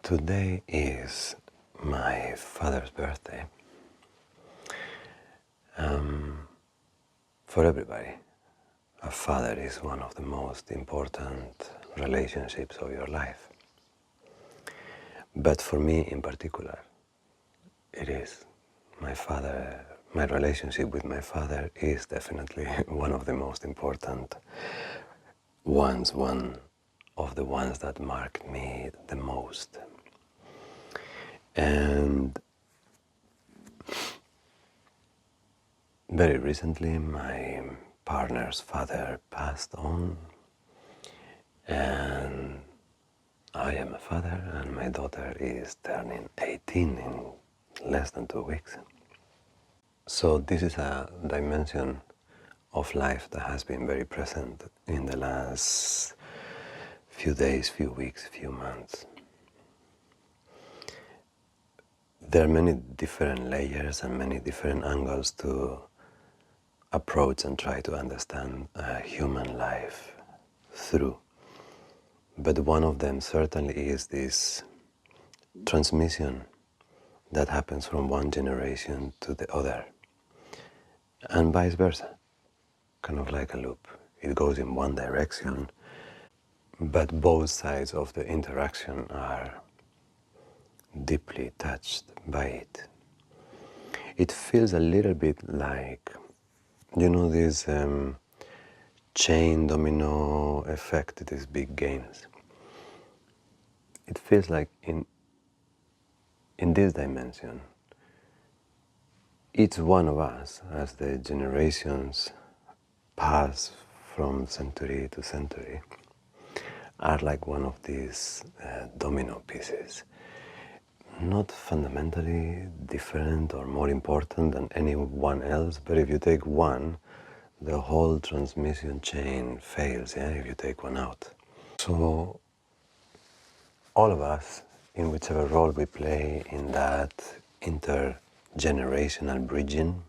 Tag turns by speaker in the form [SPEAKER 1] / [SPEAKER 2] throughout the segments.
[SPEAKER 1] Today is my father's birthday. For everybody, a father is one of the most important relationships of your life. But for me in particular, it is. My relationship with my father is definitely one of the most important ones, one of the ones that marked me the most. And very recently, my partner's father passed on, and I am a father, and my daughter is turning 18 in less than 2 weeks. So this is a dimension of life that has been very present in the last few days, few weeks, few months. There are many different layers and many different angles to approach and try to understand human life through. But one of them certainly is this transmission that happens from one generation to the other, and vice versa, kind of like a loop. It goes in one direction, but both sides of the interaction are deeply touched by it. It feels a little bit like, this chain domino effect, these big gains. It feels like in this dimension, each one of us, as the generations pass from century to century, are like one of these domino pieces. Not fundamentally different or more important than anyone else, but if you take one, the whole transmission chain fails, if you take one out. So all of us, in whichever role we play in that intergenerational bridging,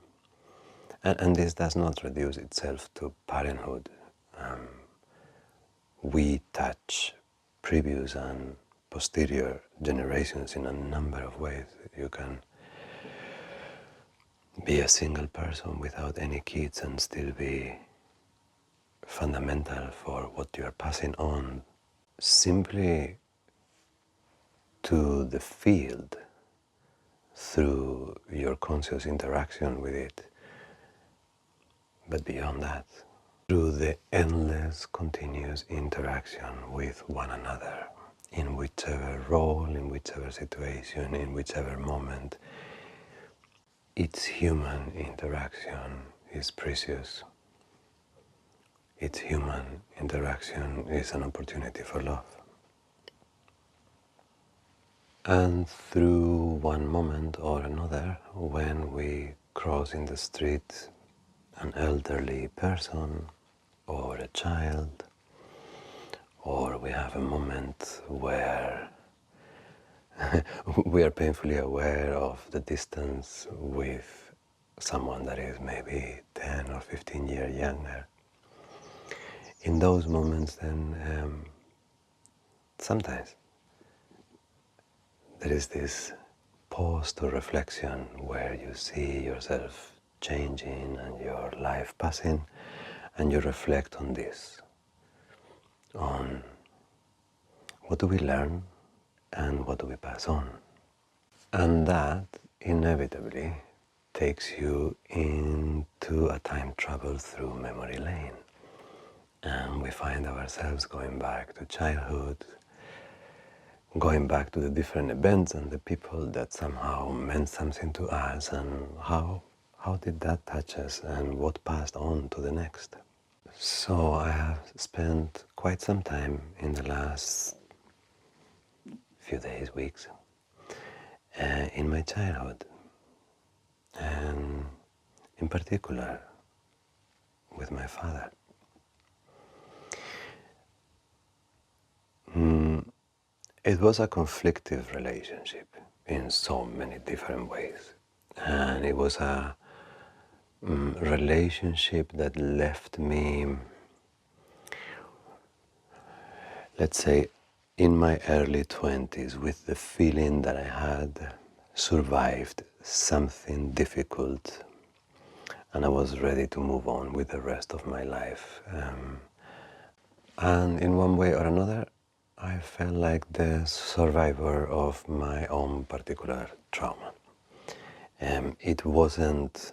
[SPEAKER 1] and this does not reduce itself to parenthood. We touch previous and posterior generations in a number of ways. You can be a single person without any kids and still be fundamental for what you are passing on simply to the field through your conscious interaction with it. But beyond that, through the endless, continuous interaction with one another, in whichever role, in whichever situation, in whichever moment, each human interaction is precious. Each human interaction is an opportunity for love. And through one moment or another, when we cross in the street an elderly person or a child, or we have a moment where we are painfully aware of the distance with someone that is maybe 10 or 15 years younger. In those moments then, sometimes there is this pause to reflection where you see yourself changing and your life passing, and you reflect on this, on what do we learn and what do we pass on. And that inevitably takes you into a time travel through memory lane. And we find ourselves going back to childhood, going back to the different events and the people that somehow meant something to us, and how did that touch us and what passed on to the next. So I have spent quite some time in the last few days, weeks, in my childhood, and in particular with my father. It was a conflictive relationship in so many different ways, and it was a relationship that left me, let's say, in my early 20s with the feeling that I had survived something difficult and I was ready to move on with the rest of my life. And in one way or another, I felt like the survivor of my own particular trauma. It wasn't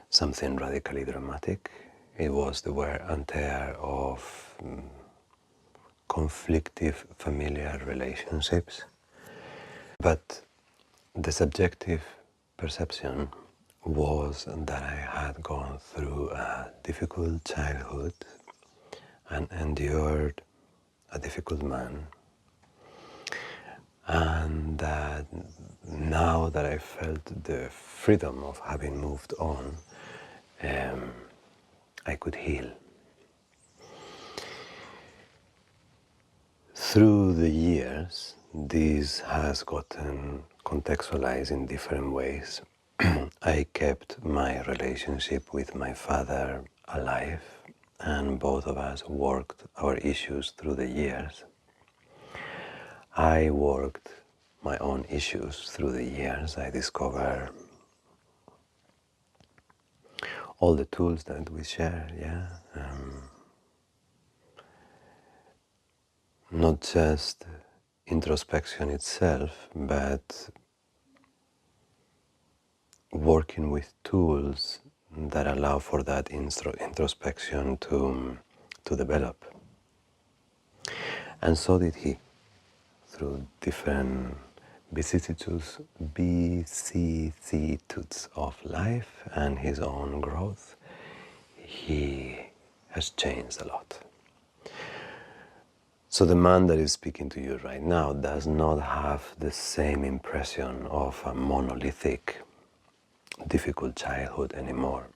[SPEAKER 1] something radically dramatic. It was the wear and tear of conflictive familiar relationships. But the subjective perception was that I had gone through a difficult childhood and endured a difficult man, and that now that I felt the freedom of having moved on, I could heal. Through the years, this has gotten contextualized in different ways. I kept my relationship with my father alive, and both of us worked our issues through the years. I worked my own issues through the years. I discovered all the tools that we share, not just introspection itself, but working with tools that allow for that introspection to develop. And so did he, through different vicissitudes of life and his own growth. He has changed a lot. So the man that is speaking to you right now does not have the same impression of a monolithic, difficult childhood anymore.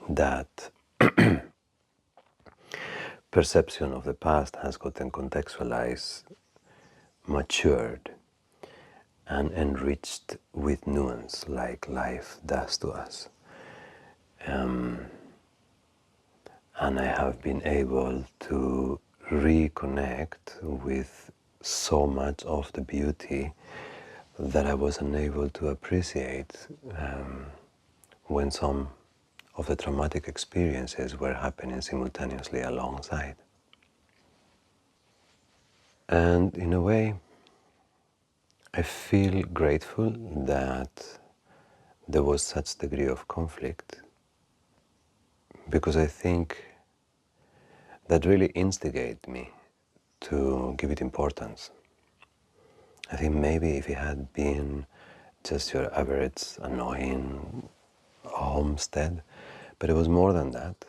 [SPEAKER 1] That perception of the past has gotten contextualized, matured, and enriched with nuance, like life does to us. And I have been able to reconnect with so much of the beauty that I was unable to appreciate when some of the traumatic experiences were happening simultaneously alongside. And in a way, I feel grateful that there was such degree of conflict, because I think that really instigated me to give it importance. I think maybe if it had been just your average annoying homestead, but it was more than that,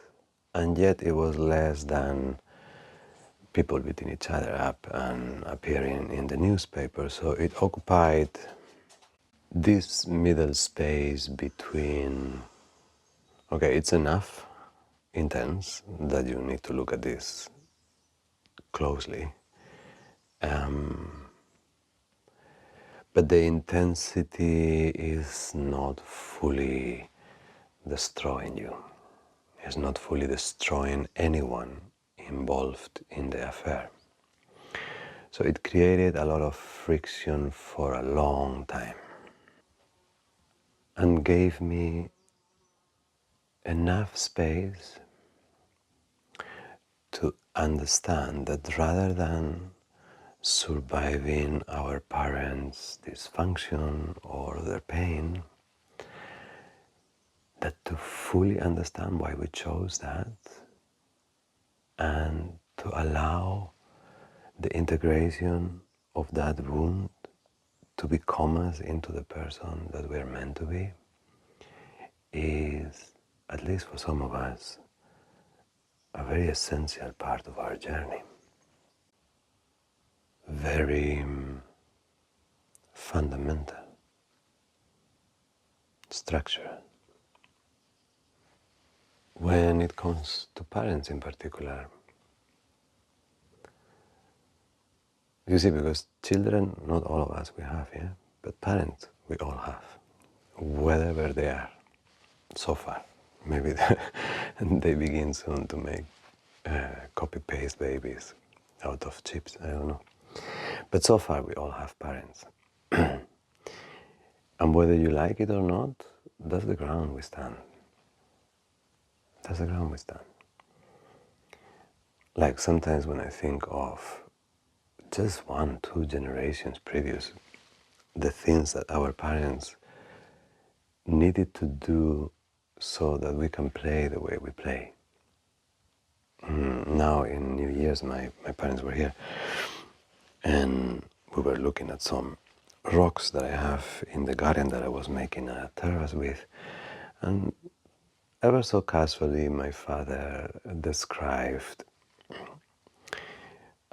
[SPEAKER 1] and yet it was less than people beating each other up and appearing in the newspaper. So it occupied this middle space between, okay, it's enough intense that you need to look at this closely, but the intensity is not fully destroying you. It's not fully destroying anyone involved in the affair. So it created a lot of friction for a long time and gave me enough space to understand that rather than surviving our parents' dysfunction or their pain, that to fully understand why we chose that and to allow the integration of that wound to become us into the person that we're meant to be is, at least for some of us, a very essential part of our journey. Very fundamental, structural. When it comes to parents in particular, you see, because children, not all of us we have, but parents we all have, wherever they are, so far. Maybe they begin soon to make copy-paste babies out of chips, I don't know. But so far we all have parents. And whether you like it or not, that's the ground we stand. That's the ground we stand. Like sometimes when I think of just 1, 2 generations previous, the things that our parents needed to do so that we can play the way we play. Now in New Year's, my parents were here, and we were looking at some rocks that I have in the garden that I was making a terrace with, and ever so casually my father described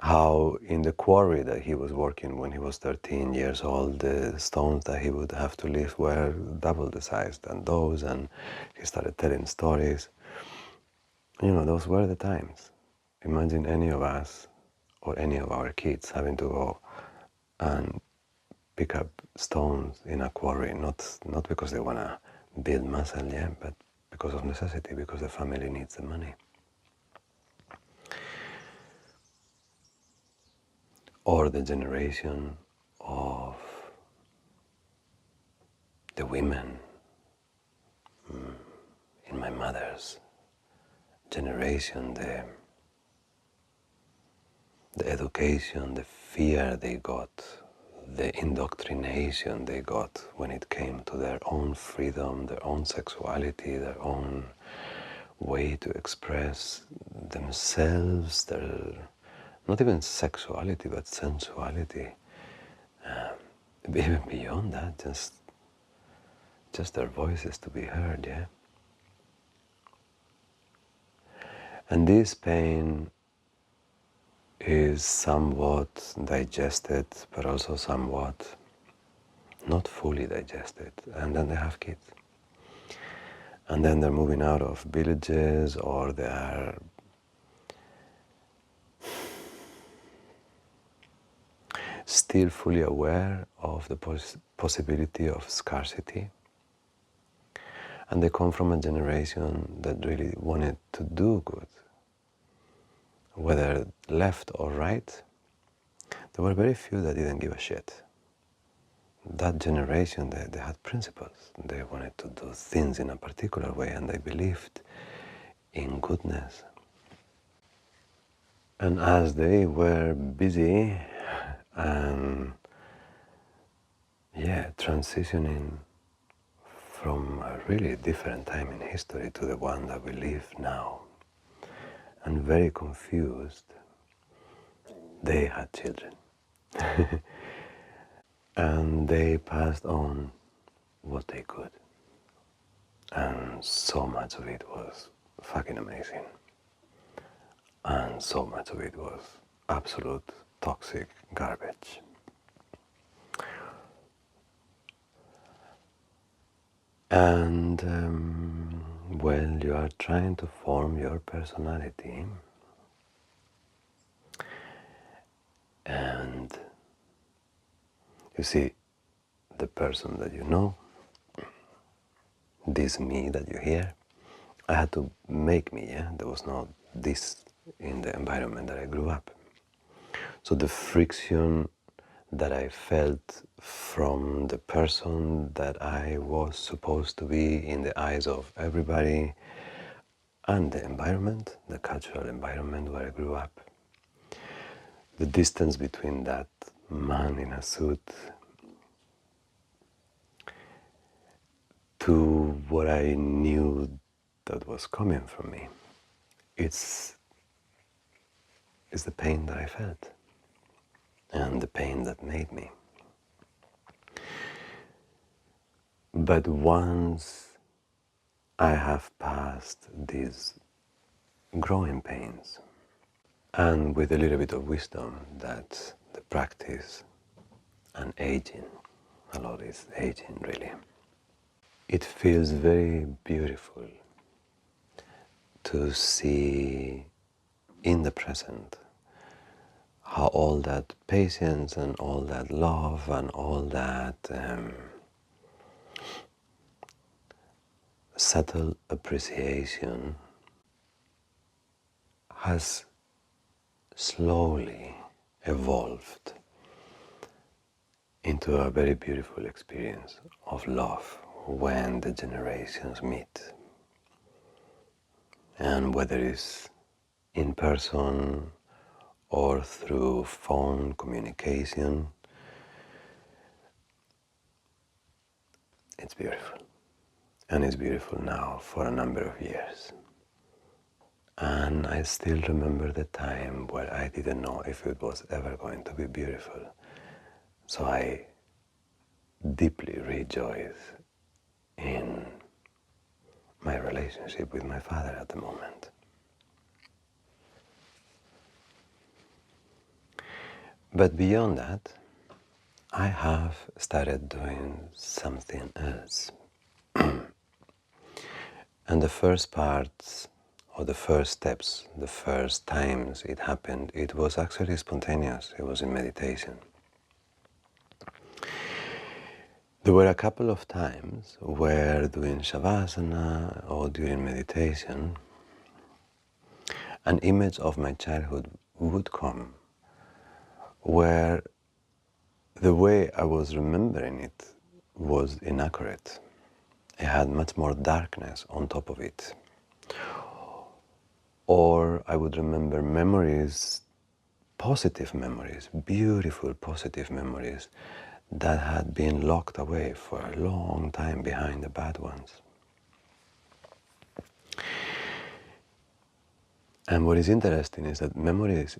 [SPEAKER 1] how in the quarry that he was working when he was 13 years old, the stones that he would have to lift were double the size than those, and he started telling stories. You know, those were the times. Imagine any of us or any of our kids having to go and pick up stones in a quarry, not because they want to build muscle, yeah, but because of necessity, because the family needs the money. Or the generation of the women in my mother's generation, the education, the fear they got, the indoctrination they got when it came to their own freedom, their own sexuality, their own way to express themselves, their not even sexuality but sensuality. Even beyond that, just their voices to be heard, yeah. And this pain is somewhat digested, but also somewhat not fully digested. And then they have kids. And then they're moving out of villages, or they are still fully aware of the possibility of scarcity. And they come from a generation that really wanted to do good. Whether left or right, there were very few that didn't give a shit. That generation, they had principles. They wanted to do things in a particular way, and they believed in goodness. And as they were busy and transitioning from a really different time in history to the one that we live now, and very confused, they had children. And they passed on what they could. And so much of it was fucking amazing. And so much of it was absolute toxic garbage. And when you are trying to form your personality, and you see the person that you know, this me that you hear, I had to make me, yeah? There was no this in the environment that I grew up. So the friction that I felt from the person that I was supposed to be in the eyes of everybody, and the environment, the cultural environment where I grew up, the distance between that man in a suit to what I knew that was coming from me, it's the pain that I felt and the pain that made me. But once I have passed these growing pains, and with a little bit of wisdom that the practice and aging, a lot is aging really, it feels very beautiful to see in the present how all that patience and all that love and all that subtle appreciation has slowly evolved into a very beautiful experience of love when the generations meet. And whether it's in person or through phone communication, it's beautiful. And it's beautiful now for a number of years. And I still remember the time where I didn't know if it was ever going to be beautiful. So I deeply rejoice in my relationship with my father at the moment. But beyond that, I have started doing something else. And the first parts, or the first steps, the first times it happened, it was actually spontaneous. It was in meditation. There were a couple of times where doing Shavasana or during meditation, an image of my childhood would come where the way I was remembering it was inaccurate. It had much more darkness on top of it. Or I would remember memories, positive memories, beautiful positive memories that had been locked away for a long time behind the bad ones. And what is interesting is that memories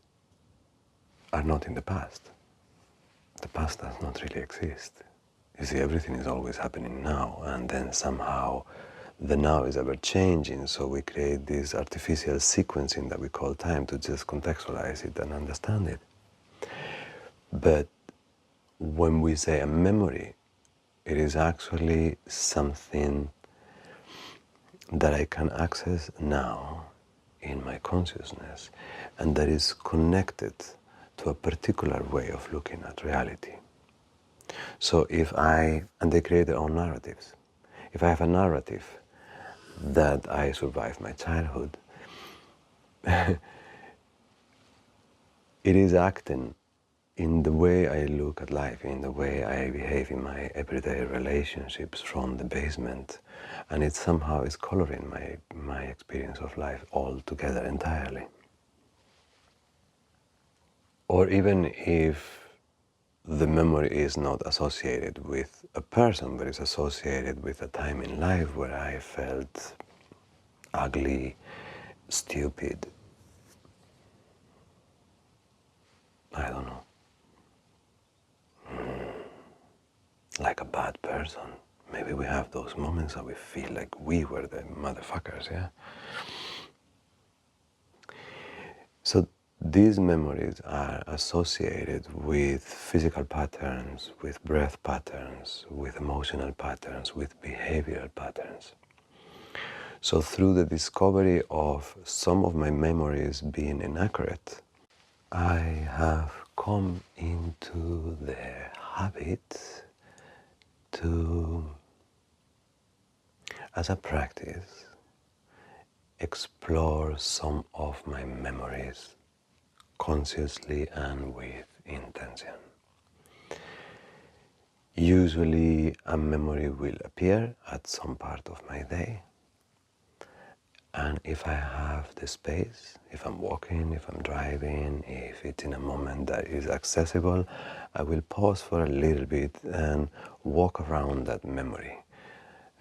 [SPEAKER 1] are not in the past. The past does not really exist. You see, everything is always happening now, and then somehow the now is ever changing, so we create this artificial sequencing that we call time to just contextualize it and understand it. But when we say a memory, it is actually something that I can access now in my consciousness, and that is connected to a particular way of looking at reality. So and they create their own narratives. If I have a narrative that I survived my childhood, it is acting in the way I look at life, in the way I behave in my everyday relationships from the basement, and it somehow is coloring my experience of life altogether, entirely. Or even if the memory is not associated with a person, but is associated with a time in life where I felt ugly, stupid, I don't know, like a bad person. Maybe we have those moments that we feel like we were the motherfuckers, yeah? So these memories are associated with physical patterns, with breath patterns, with emotional patterns, with behavioral patterns. So through the discovery of some of my memories being inaccurate, I have come into the habit to, as a practice, explore some of my memories consciously and with intention. Usually a memory will appear at some part of my day, and if I have the space, if I'm walking, if I'm driving, if it's in a moment that is accessible, I will pause for a little bit and walk around that memory.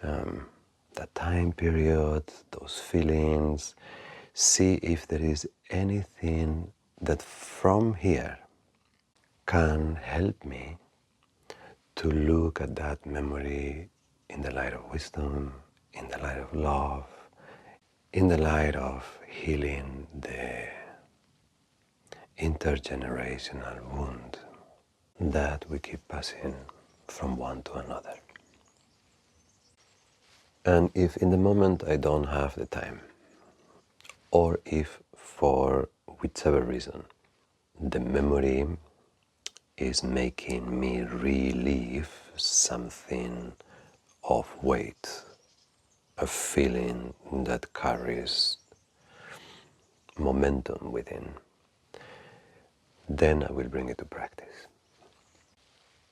[SPEAKER 1] That time period, those feelings, see if there is anything that from here can help me to look at that memory in the light of wisdom, in the light of love, in the light of healing the intergenerational wound that we keep passing from one to another. And if in the moment I don't have the time, or if for whichever reason the memory is making me relive something of weight, a feeling that carries momentum within, then I will bring it to practice.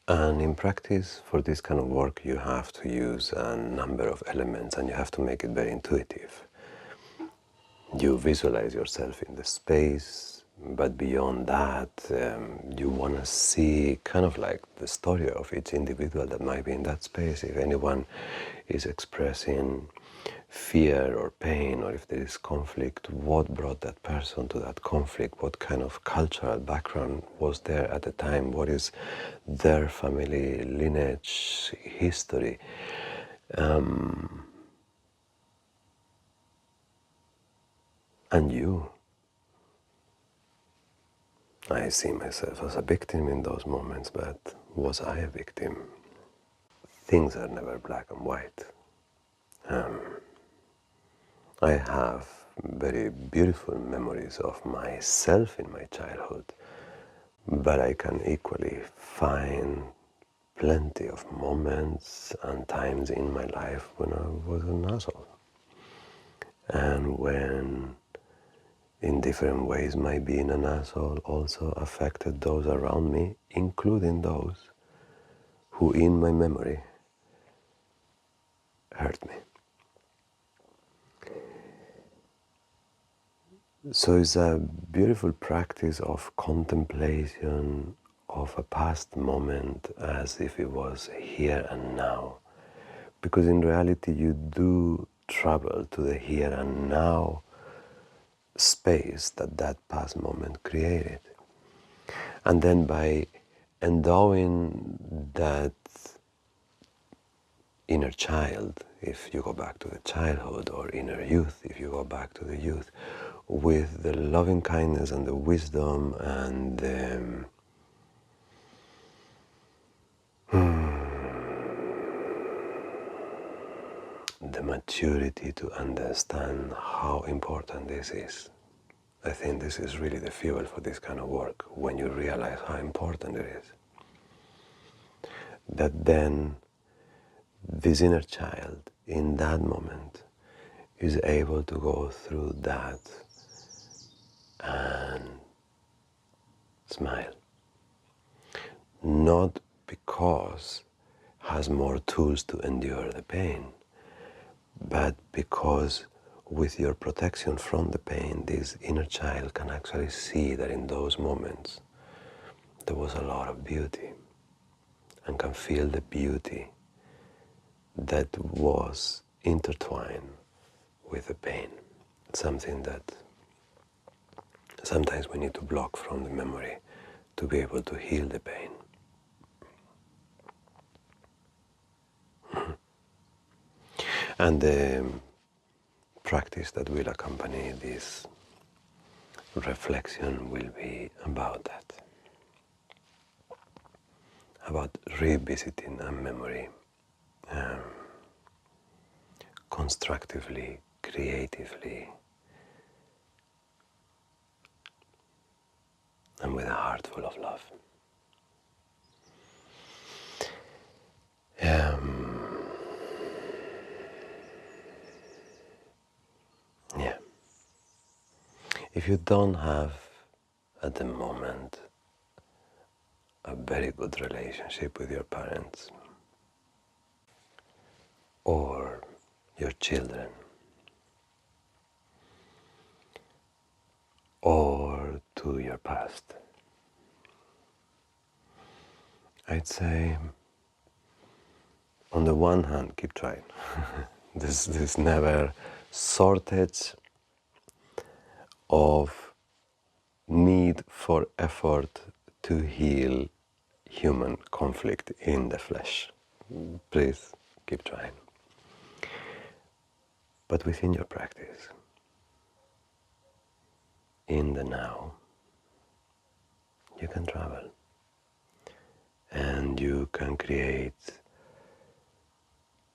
[SPEAKER 1] And in practice, for this kind of work, you have to use a number of elements and you have to make it very intuitive. You visualize yourself in the space, but beyond that, you want to see kind of like the story of each individual that might be in that space. If anyone is expressing fear or pain, or if there is conflict, what brought that person to that conflict? What kind of cultural background was there at the time? What is their family lineage, history? And you. I see myself as a victim in those moments, but was I a victim? Things are never black and white. I have very beautiful memories of myself in my childhood, but I can equally find plenty of moments and times in my life when I was an asshole. And when, in different ways, my being an asshole also affected those around me, including those who, in my memory, hurt me. So it's a beautiful practice of contemplation of a past moment as if it was here and now. Because in reality you do travel to the here and now space that that past moment created. And then by endowing that inner child, if you go back to the childhood, or inner youth, if you go back to the youth, with the loving kindness and the wisdom and the maturity to understand how important this is. I think this is really the fuel for this kind of work, when you realize how important it is. That then this inner child in that moment is able to go through that and smile. Not because has more tools to endure the pain, but because with your protection from the pain, this inner child can actually see that in those moments there was a lot of beauty, and can feel the beauty that was intertwined with the pain. Something that sometimes we need to block from the memory to be able to heal the pain. And the practice that will accompany this reflection will be about that. About revisiting a memory constructively, creatively, and with a heart full of love. Yeah. If you don't have at the moment a very good relationship with your parents or your children, or to your past, I'd say, on the one hand, keep trying. There's never shortage of need for effort to heal human conflict in the flesh. Please keep trying. But within your practice, in the now, you can travel. And you can create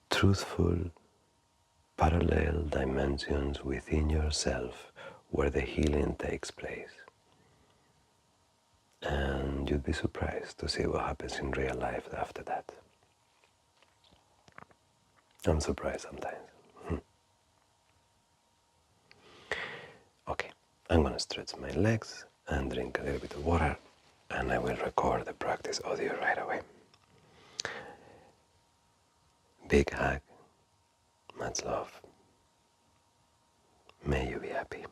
[SPEAKER 1] truthful, parallel dimensions within yourself where the healing takes place. And you'd be surprised to see what happens in real life after that. I'm surprised sometimes. Okay, I'm gonna stretch my legs and drink a little bit of water, and I will record the practice audio right away. Big hug, much love. May you be happy.